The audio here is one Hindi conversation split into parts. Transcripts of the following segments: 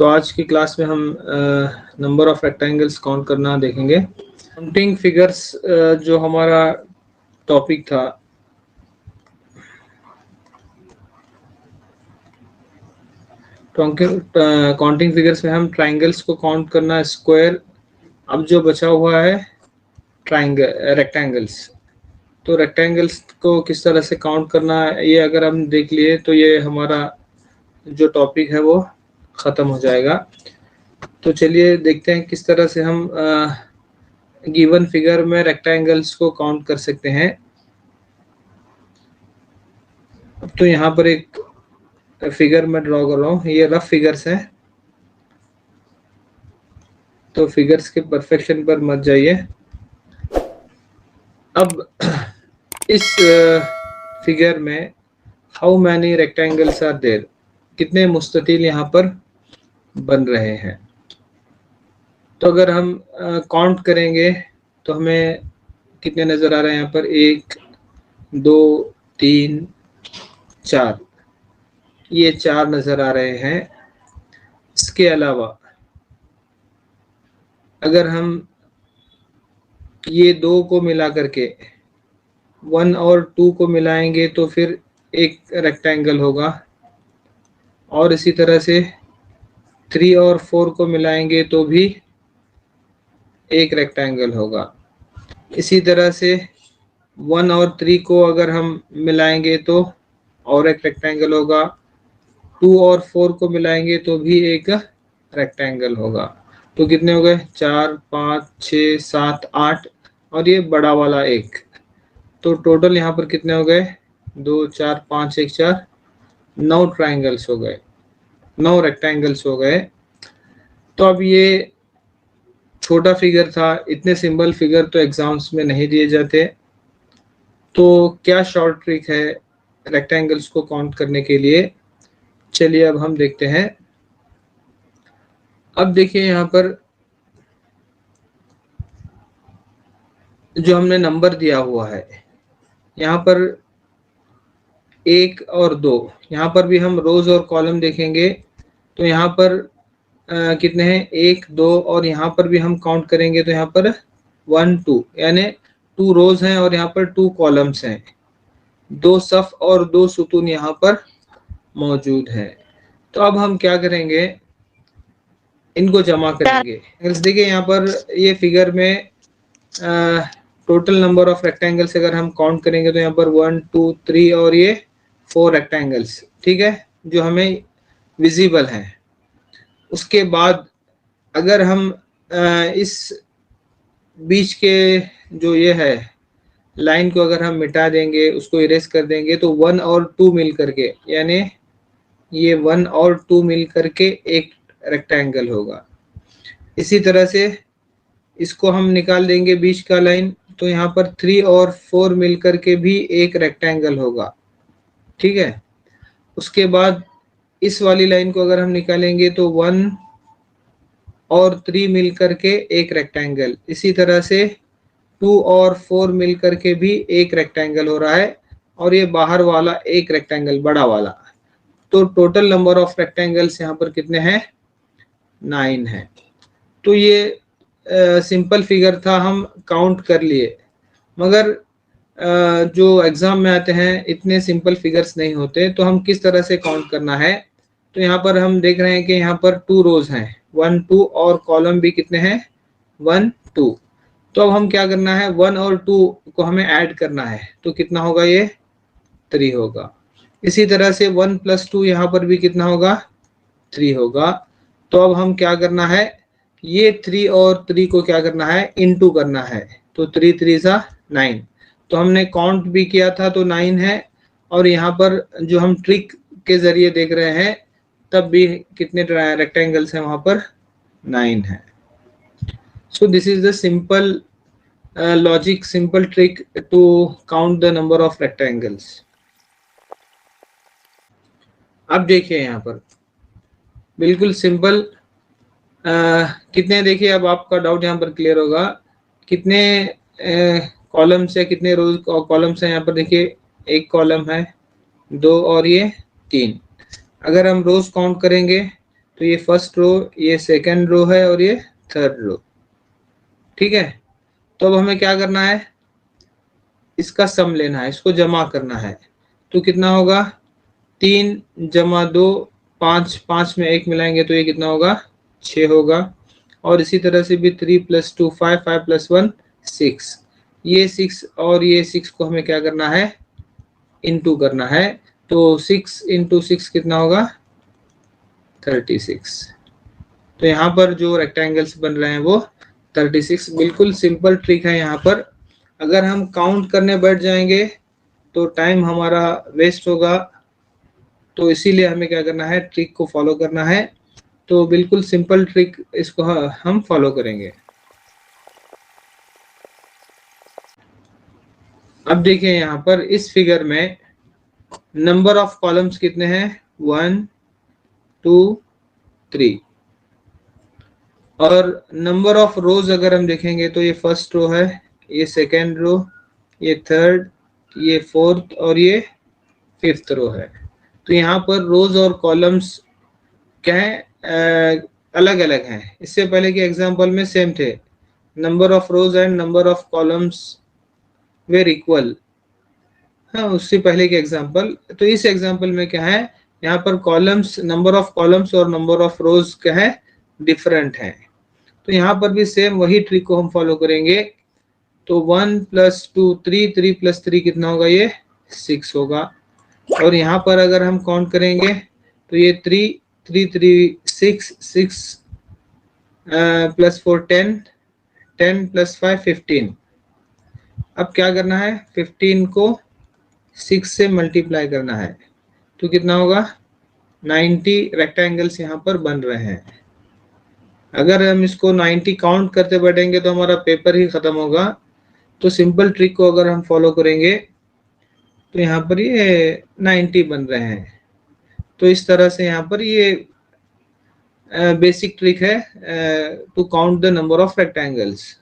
तो आज की क्लास में हम नंबर ऑफ रेक्टेंगल्स काउंट करना देखेंगे। काउंटिंग फिगर्स जो हमारा टॉपिक था, काउंटिंग फिगर्स में हम ट्राइंगल्स को काउंट करना, स्क्वायर। अब जो बचा हुआ है रेक्टेंगल्स, तो रेक्टेंगल्स को किस तरह से काउंट करना, ये अगर हम देख लिए तो ये हमारा जो टॉपिक है वो ख़त्म हो जाएगा। तो चलिए देखते हैं किस तरह से हम गिवन फिगर में रेक्टेंगल्स को काउंट कर सकते हैं। अब तो यहाँ पर एक फिगर में ड्रॉ कर रहा हूँ, ये रफ फिगर्स है, तो फिगर्स के परफेक्शन पर मत जाइए। अब इस फिगर में how many rectangles are there, कितने मुस्ततिल यहाँ पर बन रहे हैं। तो अगर हम काउंट करेंगे तो हमें कितने नज़र आ रहे हैं यहाँ पर, 1 2 3 4, ये 4 नज़र आ रहे हैं। इसके अलावा अगर हम ये 2 को मिला करके 1 और 2 को मिलाएंगे तो फिर एक रेक्टेंगल होगा, और इसी तरह से 3 और 4 को मिलाएंगे तो भी एक रेक्टेंगल होगा। इसी तरह से 1 और 3 को अगर हम मिलाएंगे तो और एक रेक्टेंगल होगा, 2 और 4 को मिलाएंगे तो भी एक रेक्टेंगल होगा। तो कितने हो गए, 4 5 6 7 8, और ये बड़ा वाला एक। तो टोटल यहाँ पर कितने हो गए, 2 4 5 1 4, 9 ट्राइंगल्स हो गए, 9 रेक्टेंगल्स हो गए। तो अब ये छोटा फिगर था, इतने सिंपल फिगर तो एग्जाम्स में नहीं दिए जाते। तो क्या शॉर्ट ट्रिक है रेक्टेंगल्स को काउंट करने के लिए, चलिए अब हम देखते हैं। अब देखिए यहाँ पर जो हमने नंबर दिया हुआ है, यहाँ पर 1 और 2, यहाँ पर भी हम रोज और कॉलम देखेंगे तो यहाँ पर कितने हैं, 1 2, और यहाँ पर भी हम काउंट करेंगे तो यहाँ पर 1 2, यानी 2 रोज हैं और यहाँ पर 2 कॉलम्स हैं, 2 सफ और 2 सुतून यहाँ पर मौजूद है। तो अब हम क्या करेंगे, इनको जमा करेंगे। देखिए यहाँ पर ये फिगर में टोटल नंबर ऑफ रेक्टेंगल्स अगर हम काउंट करेंगे तो यहाँ पर 1 2 3 और ये 4 रेक्टेंगल्स, ठीक है, जो हमें विजिबल हैं। उसके बाद अगर हम इस बीच के जो ये है लाइन को अगर हम मिटा देंगे, उसको इरेज कर देंगे, तो 1 और 2 मिल करके, यानी ये 1 और 2 मिल करके एक रेक्टेंगल होगा। इसी तरह से इसको हम निकाल देंगे बीच का लाइन, तो यहाँ पर 3 और 4 मिल करके भी एक रेक्टेंगल होगा, ठीक है। उसके बाद इस वाली लाइन को अगर हम निकालेंगे तो 1 और 3 मिल करके एक रेक्टेंगल, इसी तरह से 2 और 4 मिल करके भी एक रेक्टेंगल हो रहा है, और ये बाहर वाला एक रेक्टेंगल बड़ा वाला। तो टोटल नंबर ऑफ रेक्टेंगल्स यहाँ पर कितने हैं, 9 है। तो ये सिंपल फिगर था, हम काउंट कर लिए, मगर जो एग्जाम में आते हैं इतने सिंपल फिगर्स नहीं होते। तो हम किस तरह से काउंट करना है, तो यहाँ पर हम देख रहे हैं कि यहाँ पर 2 रोज हैं, 1 2, और कॉलम भी कितने हैं, 1 2। तो अब हम क्या करना है, 1 और 2 को हमें ऐड करना है, तो कितना होगा, ये 3 होगा। इसी तरह से 1 + 2 यहाँ पर भी कितना होगा, 3 होगा। तो अब हम क्या करना है, ये 3 और 3 को क्या करना है, इनटू करना है, तो 3 3 सा 9। तो हमने काउंट भी किया था तो 9 है, और यहाँ पर जो हम ट्रिक के जरिए देख रहे हैं तब भी कितने रेक्टेंगल्स हैं, वहां पर 9 है। So this is the simple logic, simple trick to count the number of rectangles. अब देखिए यहाँ पर बिल्कुल सिंपल कितने, देखिए अब आपका डाउट यहाँ पर क्लियर होगा, कितने कॉलम्स है, कितने रोज कॉलम्स हैं। यहाँ पर देखिए एक कॉलम है, 2 और ये 3। अगर हम रोज काउंट करेंगे तो ये फर्स्ट रो, ये सेकंड रो है और ये थर्ड रो। ठीक है, तो अब हमें क्या करना है, इसका सम लेना है, इसको जमा करना है। तो कितना होगा, 3 जमा 2 5, 5 में 1 मिलाएंगे तो ये कितना होगा, 6 होगा। और इसी तरह से भी 3 + 2 5, 5 + 1 6, ये 6 और ये 6 को हमें क्या करना है, इनटू करना है। तो 6 × 6 कितना होगा, 36। तो यहाँ पर जो रेक्टेंगल्स बन रहे हैं वो 36। बिल्कुल सिंपल ट्रिक है। यहाँ पर अगर हम काउंट करने बैठ जाएंगे तो टाइम हमारा वेस्ट होगा, तो इसीलिए हमें क्या करना है, ट्रिक को फॉलो करना है। तो बिल्कुल सिंपल ट्रिक, इसको हम फॉलो करेंगे। अब देखिए यहाँ पर इस फिगर में नंबर ऑफ कॉलम्स कितने हैं, 1 2 3, और नंबर ऑफ रोज अगर हम देखेंगे तो ये फर्स्ट रो है, ये सेकेंड रो, ये थर्ड, ये फोर्थ और ये फिफ्थ रो है। तो यहाँ पर रोज और कॉलम्स क्या है, अलग अलग हैं। इससे पहले के एग्जांपल में सेम थे, number of rows and number of columns were equal. हाँ, उससे पहले के एग्जांपल। तो इस एग्जांपल में क्या है, यहाँ पर कॉलम्स, नंबर ऑफ कॉलम्स और नंबर ऑफ रोज क्या है, डिफरेंट है। तो यहाँ पर भी सेम वही ट्रिक को हम फॉलो करेंगे। तो 1 + 2 3, 3 + 3 कितना होगा, ये 6 होगा। और यहाँ पर अगर हम काउंट करेंगे तो ये 3 3 3 6 6 + 4 10, 10 + 5 15। अब क्या करना है, 15 को 6 से मल्टीप्लाई करना है, तो कितना होगा, 90 रेक्टेंगल्स यहाँ पर बन रहे हैं। अगर हम इसको 90 काउंट करते बैठेंगे तो हमारा पेपर ही खत्म होगा। तो सिंपल ट्रिक को अगर हम फॉलो करेंगे तो यहाँ पर ये 90 बन रहे हैं। तो इस तरह से यहाँ पर ये बेसिक ट्रिक है to count the number of rectangles.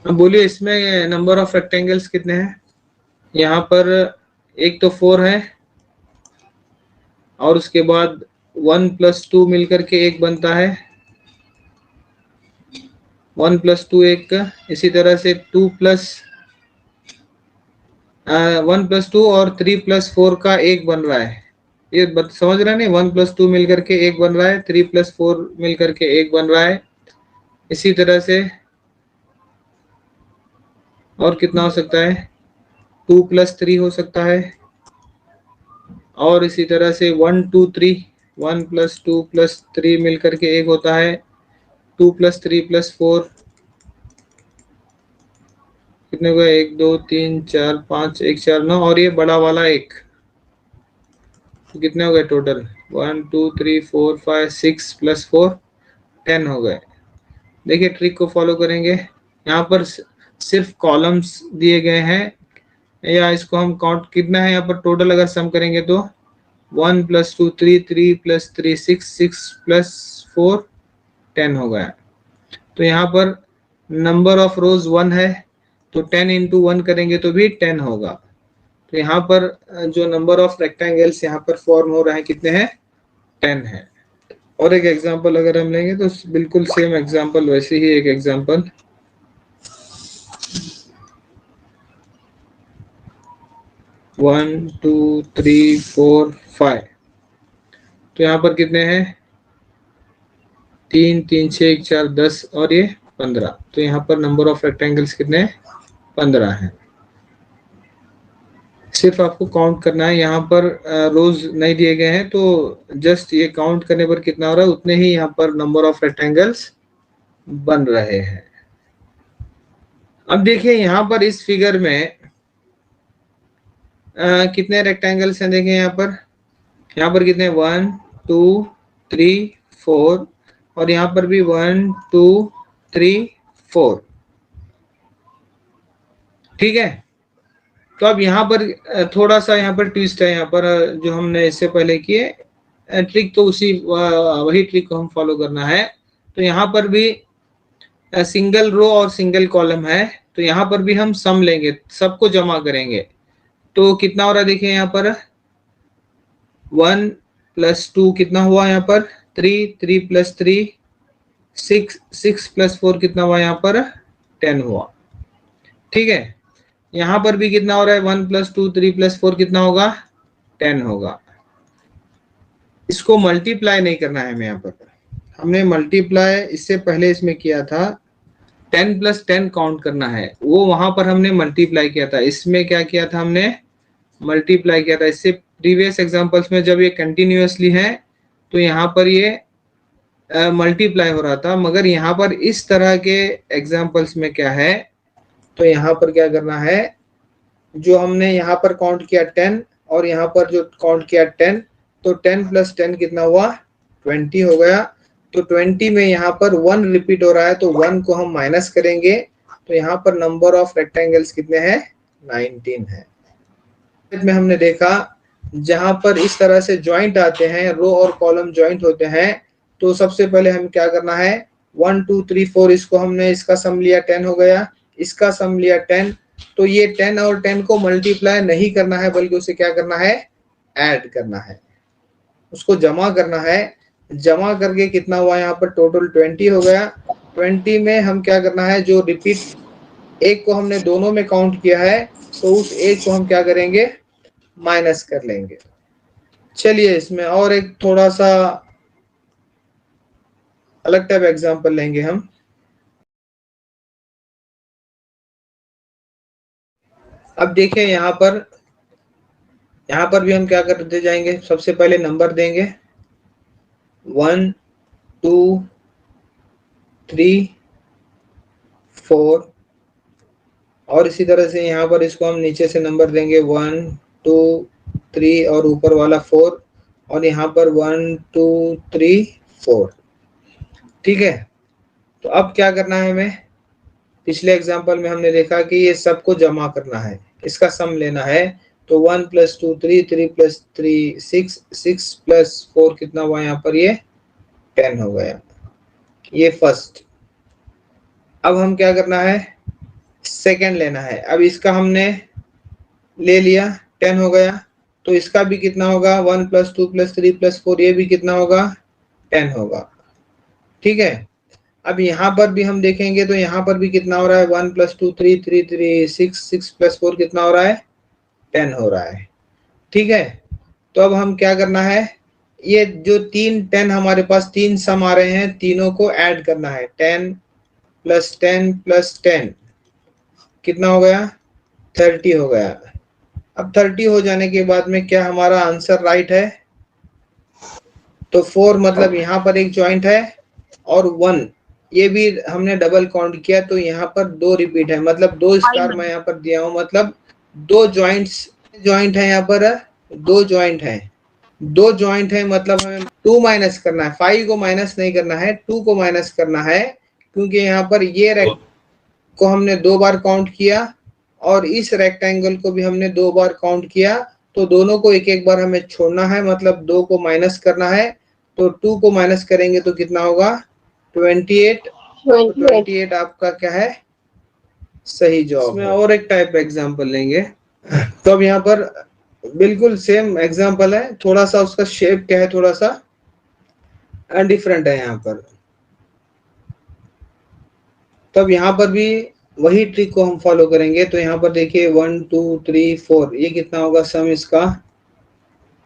अब बोलिए इसमें नंबर ऑफ रेक्टेंगल्स कितने हैं। यहाँ पर एक तो 4 है, और उसके बाद 1 + 2 मिलकर के एक बनता है, 1 + 2 एक। इसी तरह से 1 + 2 और 3 + 4 का एक बन रहा है। ये समझ रहे हैं नहीं, 1 + 2 मिलकर के एक बन रहा है, 3 + 4 मिलकर के एक बन रहा है। इसी तरह से और कितना हो सकता है, 2 + 3 हो सकता है। और इसी तरह से 1 2 3, 1 + 2 + 3 मिलकर के एक होता है, 2 + 3 + 4 कितने हुए, 1 2 3 4 5, 1 4 9, और ये बड़ा वाला एक, तो कितने हो गए टोटल, 1 2 3 4 5 6 + 4 10 हो गए। देखिए ट्रिक को फॉलो करेंगे। यहाँ पर सिर्फ कॉलम्स दिए गए हैं, या इसको हम काउंट कितना है, यहाँ पर टोटल अगर सम करेंगे तो 1 + 2 3, 3 + 3 6, 6 + 4 10 हो गया। तो यहाँ पर नंबर ऑफ रोज 1 है, तो 10 × 1 करेंगे तो भी 10 होगा। तो यहाँ पर जो नंबर ऑफ रेक्टेंगल्स यहाँ पर फॉर्म हो रहे हैं कितने हैं, 10 है। और एक एग्जांपल अगर हम लेंगे तो बिल्कुल सेम एग्जांपल, वैसे ही एक एग्जांपल, वन 2 3 4 5, तो यहाँ पर कितने हैं, 3 3 6 1 4 10 और ये 15। तो यहाँ पर नंबर ऑफ रेक्टेंगल्स कितने हैं, 15 हैं। सिर्फ आपको काउंट करना है, यहाँ पर रोज नहीं दिए गए हैं, तो जस्ट ये काउंट करने पर कितना हो रहा है, उतने ही यहाँ पर नंबर ऑफ रेक्टेंगल्स बन रहे हैं। अब देखिए यहाँ पर इस फिगर में कितने रेक्टेंगल्स हैं, देखें यहाँ पर कितने, 1 2 3 4, और यहाँ पर भी 1 2 3 4। ठीक है, तो अब यहाँ पर थोड़ा सा यहाँ पर ट्विस्ट है, यहाँ पर जो हमने इससे पहले किए ट्रिक, तो उसी वही ट्रिक को हम फॉलो करना है। तो यहाँ पर भी सिंगल रो और सिंगल कॉलम है, तो यहाँ पर भी हम सम लेंगे, सबको जमा करेंगे। तो कितना हो रहा है देखिए यहाँ पर 1 + 2 कितना हुआ यहाँ पर 3, 3 + 3 6, 6 + 4 कितना हुआ यहाँ पर 10 हुआ। ठीक है, यहाँ पर भी कितना हो रहा है 1 + 2 3 + 4 कितना होगा 10 होगा। इसको मल्टीप्लाई नहीं करना है हमें, यहाँ पर हमने मल्टीप्लाई इससे पहले इसमें किया था, 10 + 10 काउंट करना है, वो वहां पर हमने मल्टीप्लाई किया था। इसमें क्या किया था हमने मल्टीप्लाई किया था। इससे प्रीवियस एग्जांपल्स में जब ये कंटिन्यूअसली है तो यहाँ पर ये मल्टीप्लाई हो रहा था, मगर यहाँ पर इस तरह के एग्जांपल्स में क्या है, तो यहाँ पर क्या करना है, जो हमने यहाँ पर काउंट किया 10 और यहाँ पर जो काउंट किया 10, तो 10 + 10 कितना हुआ 20 हो गया। तो 20 में यहाँ पर 1 रिपीट हो रहा है, तो 1 को हम माइनस करेंगे, तो यहाँ पर नंबर ऑफ रेक्टेंगल्स कितने हैं 19 है। में हमने देखा जहां पर इस तरह से ज्वाइंट आते हैं, रो और कॉलम ज्वाइंट होते हैं, तो सबसे पहले हम क्या करना है 1 2 3 4 इसको हमने इसका सम लिया 10 हो गया, इसका सम लिया 10, तो ये 10 और 10 को मल्टीप्लाई नहीं करना है बल्कि उसे क्या करना है ऐड करना है, उसको जमा करना है। जमा करके कितना हुआ यहाँ पर टोटल 20 हो गया। 20 में हम क्या करना है, जो रिपीट एक को हमने दोनों में काउंट किया है, तो उस एक को हम क्या करेंगे माइनस कर लेंगे। चलिए इसमें और एक थोड़ा सा अलग टाइप एग्जांपल लेंगे हम। अब देखिए यहाँ पर भी हम क्या करते जाएंगे, सबसे पहले नंबर देंगे 1 2 3 4 और इसी तरह से यहाँ पर इसको हम नीचे से नंबर देंगे 1 2 3 और ऊपर वाला 4 और यहाँ पर 1 2 3 4। ठीक है, तो अब क्या करना है हमें, पिछले एग्जांपल में हमने देखा कि ये सबको जमा करना है, इसका सम लेना है। तो 1 + 2 3 3 + 3 6 6 + 4 कितना हुआ यहाँ पर ये 10 हो गया, ये फर्स्ट। अब हम क्या करना है सेकंड लेना है। अब इसका हमने ले लिया 10 हो गया, तो इसका भी कितना होगा 1 + 2 + 3 + 4 ये भी कितना होगा 10 होगा। ठीक है, अब यहाँ पर भी हम देखेंगे तो यहाँ पर भी कितना हो रहा है 1 + 2 3 3 3 6 6 + 4 कितना हो रहा है 10 हो रहा है। ठीक है, तो अब हम क्या करना है, ये जो 10 हमारे पास 3 सम आ रहे हैं, तीनों को ऐड करना है। 10 + 10 + 10 कितना हो गया 30 हो गया। अब 30 हो जाने के बाद में क्या हमारा आंसर राइट है, तो 4 मतलब यहाँ पर एक जॉइंट है और 1 ये भी हमने डबल काउंट किया, तो यहाँ पर 2 रिपीट है, मतलब 2 स्टार मैं यहाँ पर दिया हूँ, मतलब 2 जॉइंट है, यहाँ पर 2 जॉइंट है, 2 जॉइंट है, मतलब हमें 2 माइनस करना है, 5 को माइनस नहीं करना है, 2 को माइनस करना है, क्योंकि यहाँ पर ये को हमने 2 बार काउंट किया और इस रेक्टेंगल को भी हमने 2 बार काउंट किया, तो दोनों को एक एक बार हमें छोड़ना है, मतलब 2 को माइनस करना है, तो 2 को माइनस करेंगे तो कितना होगा 28। 28 आपका क्या है सही जवाब। इसमें और एक टाइप एग्जांपल लेंगे, तो अब यहाँ पर बिल्कुल सेम एग्जांपल है, थोड़ा सा उसका शेप क्या है थोड़ा सा डिफरेंट है यहाँ पर। तब यहाँ पर भी वही ट्रिक को हम फॉलो करेंगे, तो यहाँ पर देखिए 1 2 3 4 ये कितना होगा सम इसका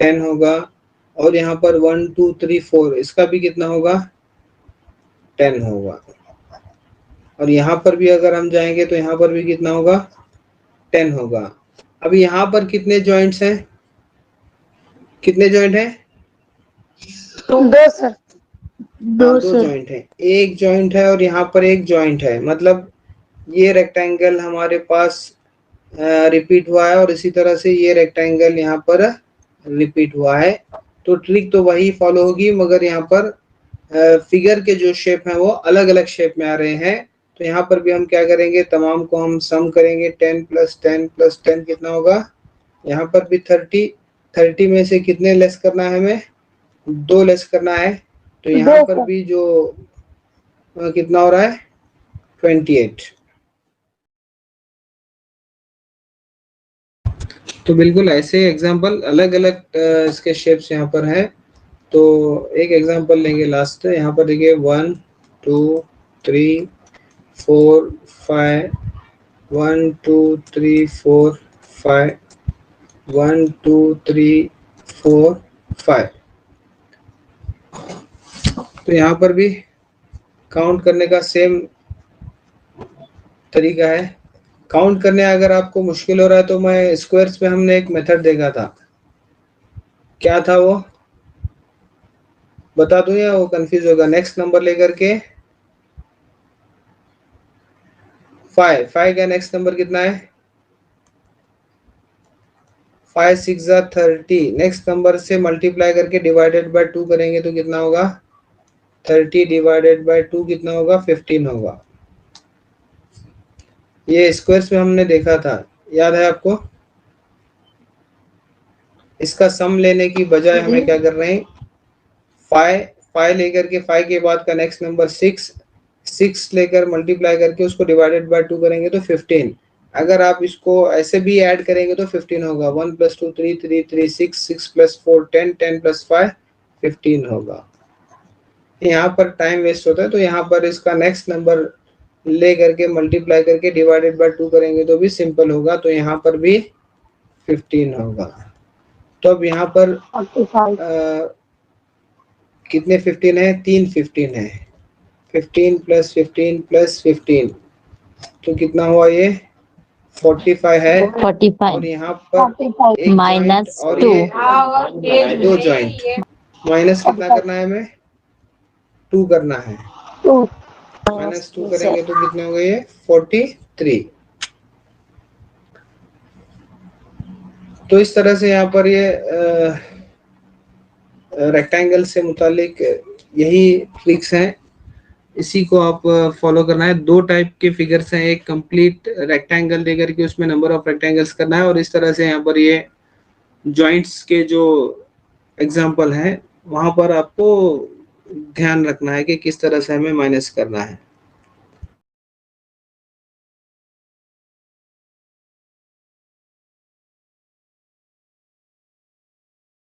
10 होगा, और यहाँ पर 1 2 3 4 इसका भी कितना होगा 10 होगा, और यहाँ पर भी अगर हम जाएंगे तो यहाँ पर भी कितना होगा 10 होगा। अब यहाँ पर कितने जॉइंट्स हैं, कितने जॉइंट हैं 2 सर, 2 जॉइंट है, एक जॉइंट है और यहाँ पर एक जॉइंट है, मतलब ये रेक्टेंगल हमारे पास रिपीट हुआ है और इसी तरह से ये रेक्टेंगल यहाँ पर रिपीट हुआ है। तो ट्रिक तो वही फॉलो होगी, मगर यहाँ पर फिगर के जो शेप है वो अलग अलग शेप में आ रहे हैं। तो यहाँ पर भी हम क्या करेंगे, तमाम को हम सम करेंगे, 10 + 10 + 10 कितना होगा, यहाँ पर भी 30, 30 में से कितने लेस करना है हमें 2 लेस करना है, तो यहाँ पर भी जो कितना हो रहा है 28। तो बिल्कुल ऐसे एग्जांपल अलग अलग इसके शेप्स यहाँ पर है। तो एक एग्जांपल लेंगे लास्ट, यहाँ पर देखिए 1 2 3 4 5 1 2 3 4 5 1 2 3 4 5। तो यहाँ पर भी काउंट करने का सेम तरीका है। काउंट करने अगर आपको मुश्किल हो रहा है तो मैं स्क्वायर्स में हमने एक मेथड देखा था, क्या था वो बता दूं या वो कंफ्यूज होगा? नेक्स्ट नंबर लेकर के 5 का नेक्स्ट नंबर कितना है? 5 6 30। नेक्स्ट नंबर से मल्टीप्लाई करके डिवाइडेड बाय 2 करेंगे तो कितना होगा? 30 डिवाइडेड बाय 2 कितना होगा? 15 होगा। ये स्क्वायर्स में हमने देखा था, याद है आपको? इसका सम लेने की बजाय हमें क्या कर रहे हैं, 5 लेकर के 5 के बाद का नेक्स्ट नंबर 6 लेकर मल्टीप्लाई करके उसको डिवाइडेड बाय 2 करेंगे तो 15। अगर आप इसको ऐसे भी ऐड करेंगे तो 15 होगा। 1 + 2 3 3 3 6 6 + 4 10 10 + 5 15 होगा। यहाँ पर टाइम वेस्ट होता है, तो यहाँ पर इसका नेक्स्ट नंबर ले करके मल्टीप्लाई करके डिवाइडेड बाय 2 करेंगे तो भी सिंपल होगा। तो यहाँ पर भी 15 होगा। तो अब यहाँ पर कितने 15 है? 3 15 है। 15 + 15 + 15 तो कितना हुआ? ये 45 है। 45 और यहाँ पर एक माइनस जॉइंट और 2 ये 2 जॉइंट। माइनस कितना करना है हमें? 2 करना है। -2 करेंगे तो कितने हो गए? ये 43। तो इस तरह से यहाँ पर ये रेक्टेंगल से मुतालिक यही ट्रिक्स हैं, इसी को आप फॉलो करना है। 2 टाइप के फिगर्स हैं, एक कंप्लीट रेक्टेंगल देकर के उसमें नंबर ऑफ रेक्टेंगल्स करना है, और इस तरह से यहाँ पर ये जॉइंट्स के जो एग्जांपल हैं वहां पर आपको ध्यान रखना है कि किस तरह से हमें माइनस करना है।